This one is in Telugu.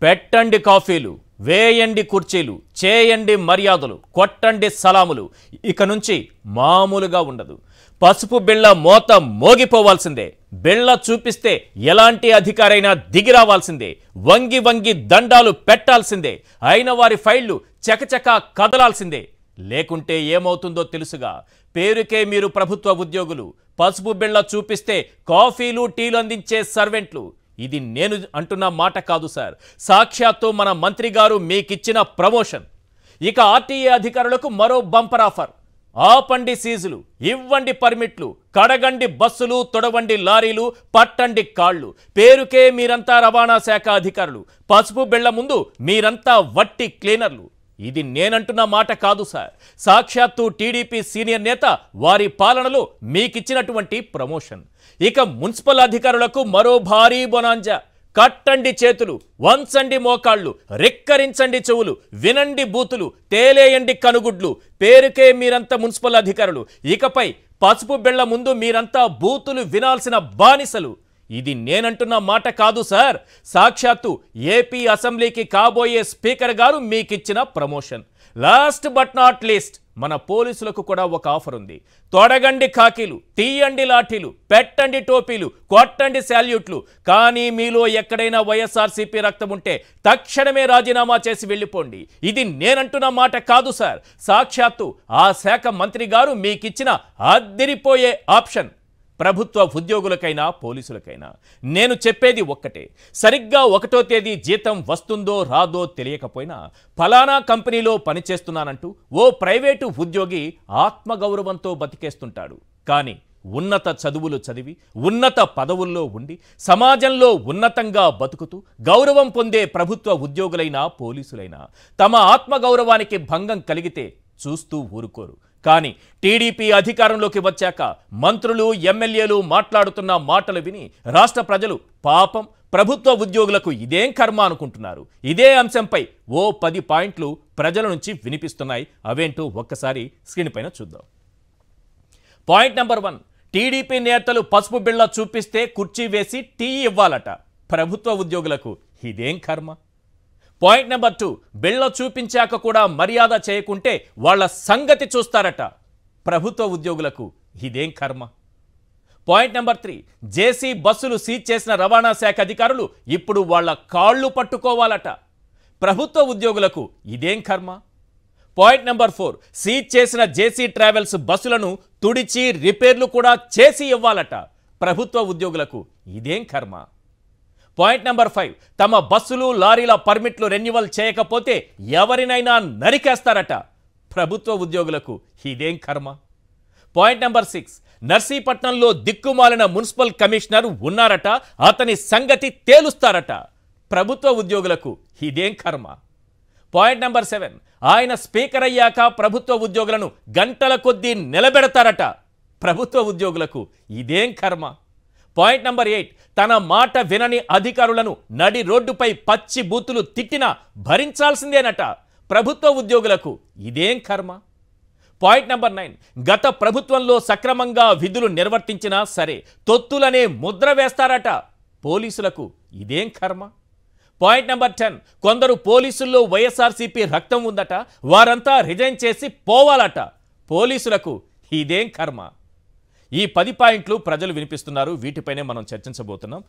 పెట్టండి కాఫీలు, వేయండి కుర్చీలు, చేయండి మర్యాదలు, కొట్టండి సలాములు. ఇక నుంచి మామూలుగా ఉండదు. పసుపు బిళ్ళ మోత మోగిపోవాల్సిందే. బిళ్ళ చూపిస్తే ఎలాంటి అధికారైనా దిగిరావాల్సిందే. వంగి వంగి దండాలు పెట్టాల్సిందే. అయిన వారి ఫైళ్లు చకచకా కదలాల్సిందే. లేకుంటే ఏమవుతుందో తెలుసుగా. పేరుకే మీరు ప్రభుత్వ ఉద్యోగులు. పసుపు బిళ్ళ చూపిస్తే కాఫీలు టీలు అందించే సర్వెంట్లు. ఇది నేను అంటున్న మాట కాదు సార్. సాక్షాత్తు మన మంత్రి గారు మీకిచ్చిన ప్రమోషన్. ఇక ఆర్టీఏ అధికారులకు మరో బంపర్ ఆఫర్. ఆపండి సీజులు, ఇవ్వండి పర్మిట్లు, కడగండి బస్సులు, తొడవండి లారీలు, పట్టండి కాళ్ళు. పేరుకే మీరంతా రవాణా శాఖ అధికారులు. పసుపు బిళ్ళ ముందు మీరంతా వట్టి క్లీనర్లు. ఇది నేనంటున్న మాట కాదు సార్. సాక్షాత్తు టీడీపీ సీనియర్ నేత వారి పాలనలో మీకిచ్చినటువంటి ప్రమోషన్. ఇక మున్సిపల్ అధికారులకు మరో భారీ బొనాంజా. కట్టండి చేతులు, వంచండి మోకాళ్ళు, రెక్కరించండి చెవులు, వినండి బూతులు, తేలేయండి కనుగుడ్లు. పేరుకే మీరంతా మున్సిపల్ అధికారులు. ఇకపై పసుపు బిళ్ళ ముందు మీరంతా బూతులు వినాల్సిన బానిసలు. ఇది నేనంటున్న మాట కాదు సార్. సాక్షాత్తు ఏపీ అసెంబ్లీకి కాబోయే స్పీకర్ గారు మీకిచ్చిన promotion. Last but not least మన పోలీసులకు కూడా ఒక ఆఫర్ ఉంది. తొడగండి ఖాకీలు, తీయండి లాఠీలు, పెట్టండి టోపీలు, కొట్టండి శాల్యూట్లు. కానీ మీలో ఎక్కడైనా వైఎస్ఆర్సీపీ రక్తం ఉంటే తక్షణమే రాజీనామా చేసి వెళ్ళిపోండి. ఇది నేనంటున్న మాట కాదు సార్. సాక్షాత్తు ఆ శాఖ మంత్రి గారు మీకిచ్చిన అద్దిరిపోయే ఆప్షన్. ప్రభుత్వ ఉద్యోగులకైనా పోలీసులకైనా నేను చెప్పేది ఒక్కటే. సరిగ్గా 1వ తేదీ జీతం వస్తుందో రాదో తెలియకపోయినా ఫలానా కంపెనీలో పనిచేస్తున్నానంటూ ఓ ప్రైవేటు ఉద్యోగి ఆత్మగౌరవంతో బతికేస్తుంటాడు. కానీ ఉన్నత చదువులు చదివి ఉన్నత పదవుల్లో ఉండి సమాజంలో ఉన్నతంగా బతుకుతూ గౌరవం పొందే ప్రభుత్వ ఉద్యోగులైనా పోలీసులైనా తమ ఆత్మగౌరవానికి భంగం కలిగితే చూస్తూ ఊరుకోరు. కానీ టీడీపీ అధికారంలోకి వచ్చాక మంత్రులు, ఎమ్మెల్యేలు మాట్లాడుతున్న మాటలు విని రాష్ట్ర ప్రజలు పాపం ప్రభుత్వ ఉద్యోగులకు ఇదేం కర్మ అనుకుంటున్నారు. ఇదే అంశంపై ఓ 10 పాయింట్లు ప్రజల నుంచి వినిపిస్తున్నాయి. అవేంటో ఒక్కసారి స్క్రీన్ పైన చూద్దాం. పాయింట్ నెంబర్ 1, టీడీపీ నేతలు పసుపు బిళ్ళ చూపిస్తే కుర్చీ వేసి టీ ఇవ్వాలట. ప్రభుత్వ ఉద్యోగులకు ఇదేం కర్మ. పాయింట్ నెంబర్ 2, బిళ్ళ చూపించాక కూడా మర్యాద చేయకుంటే వాళ్ళ సంగతి చూస్తారట. ప్రభుత్వ ఉద్యోగులకు ఇదేం కర్మ. పాయింట్ నెంబర్ 3, జేసీ బస్సులు సీజ్ చేసిన రవాణా శాఖ అధికారులు ఇప్పుడు వాళ్ళ కాళ్ళు పట్టుకోవాలట. ప్రభుత్వ ఉద్యోగులకు ఇదేం కర్మ. పాయింట్ నెంబర్ 4, సీజ్ చేసిన జేసీ ట్రావెల్స్ బస్సులను తుడిచి రిపేర్లు కూడా చేసి ఇవ్వాలట. ప్రభుత్వ ఉద్యోగులకు ఇదేం కర్మ. పాయింట్ నెంబర్ 5, తమ బస్సులు, లారీల పర్మిట్లు రెన్యువల్ చేయకపోతే ఎవరినైనా నరికేస్తారట. ప్రభుత్వ ఉద్యోగులకు ఇదేం కర్మ. పాయింట్ నెంబర్ 6, నర్సీపట్నంలో దిక్కుమాలిన మున్సిపల్ కమిషనర్ ఉన్నారట. అతని సంగతి తేలుస్తారట. ప్రభుత్వ ఉద్యోగులకు ఇదేం కర్మ. పాయింట్ నెంబర్ 7, ఆయన స్పీకర్ అయ్యాక ప్రభుత్వ ఉద్యోగులను గంటల కొద్దీ నిలబెడతారట. ప్రభుత్వ ఉద్యోగులకు ఇదేం కర్మ. పాయింట్ నెంబర్ 8, తన మాట వినని అధికారులను నడి రోడ్డుపై పచ్చి బూతులు తిట్టినా భరించాల్సిందేనట. ప్రభుత్వ ఉద్యోగులకు ఇదేం కర్మ. పాయింట్ నెంబర్ 9, గత ప్రభుత్వంలో సక్రమంగా విధులు నిర్వర్తించినా సరే తొత్తులనే ముద్ర వేస్తారట. పోలీసులకు ఇదేం కర్మ. పాయింట్ నెంబర్ 10, కొందరు పోలీసుల్లో వైఎస్ఆర్సీపీ రక్తం ఉందట. వారంతా రిజైన్ చేసి పోవాలట. పోలీసులకు ఇదేం కర్మ. ఈ 10 పాయింట్లు ప్రజలు వినిపిస్తున్నారు. వీటిపైనే మనం చర్చించబోతున్నాం.